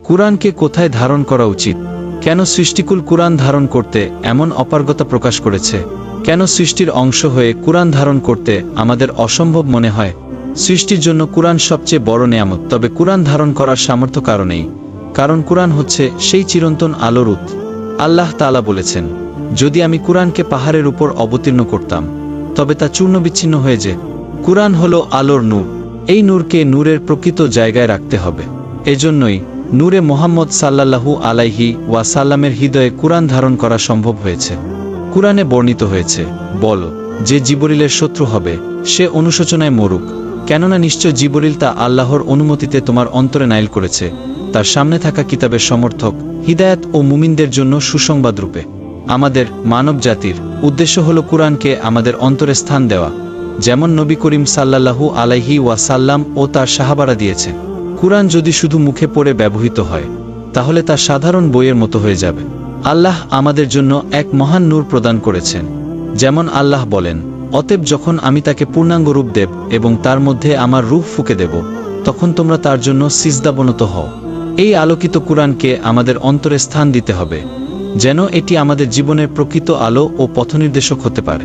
কুরআনকে কোথায় ধারণ করা উচিত? কেন সৃষ্টিকুল কুরআন ধারণ করতে এমন অপারগতা প্রকাশ করেছে? কেন সৃষ্টির অংশ হয়ে কুরআন ধারণ করতে আমাদের অসম্ভব মনে হয়? সৃষ্টির জন্য কুরআন সবচেয়ে বড় নেয়ামত, তবে কুরআন ধারণ করার সামর্থ্য কারণেই, কারণ কুরআন হচ্ছে সেই চিরন্তন আলোর উৎস। আল্লাহ তাআলা বলেছেন, যদি আমি কুরআনকে পাহাড়ের উপর অবতীর্ণ করতাম তবে তা চূর্ণবিচ্ছিন্ন হয়ে যেত। কুরআন হলো আলোর নূর। এই নূরকে নূরের প্রকৃত জায়গায় রাখতে হবে। এজন্যই নূরে মুহাম্মদ সাল্লাল্লাহু আলাইহি ওয়াসাল্লামের হৃদয়ে কুরআন ধারণ করা সম্ভব হয়েছে। কুরআনে বর্ণিত হয়েছে, বলো, যে জিবরিলের শত্রু হবে সে অনুশোচনায় মরুক, কেননা নিশ্চয় জিবরিল তা আল্লাহর অনুমতিতে তোমার অন্তরে নাইল করেছে, তার সামনে থাকা কিতাবের সমর্থক, হিদায়াত ও মুমিনদের জন্য সুসংবাদ রূপে। আমাদের মানব জাতির উদ্দেশ্য হলো কুরআনকে আমাদের অন্তরে স্থান দেওয়া, যেমন নবী করিম সাল্লাল্লাহু আলাইহি ওয়াসাল্লাম ও তার সাহাবারা দিয়েছে। কুরআন যদি শুধু মুখে পড়ে ব্যবহৃত হয় তাহলে তা সাধারণ বইয়ের মতো হয়ে যাবে। আল্লাহ আমাদের জন্য এক মহান নূর প্রদান করেছেন। যেমন আল্লাহ বলেন, অতএব যখন আমি তাকে পূর্ণাঙ্গ রূপ দেব এবং তার মধ্যে আমার রূহ ফুঁকে দেব, তখন তোমরা তার জন্য সিজদাবনত হও। এই আলোকিত কুরআনকে আমাদের অন্তরে স্থান দিতে হবে, যেন এটি আমাদের জীবনের প্রকৃত আলো ও পথনির্দেশক হতে পারে।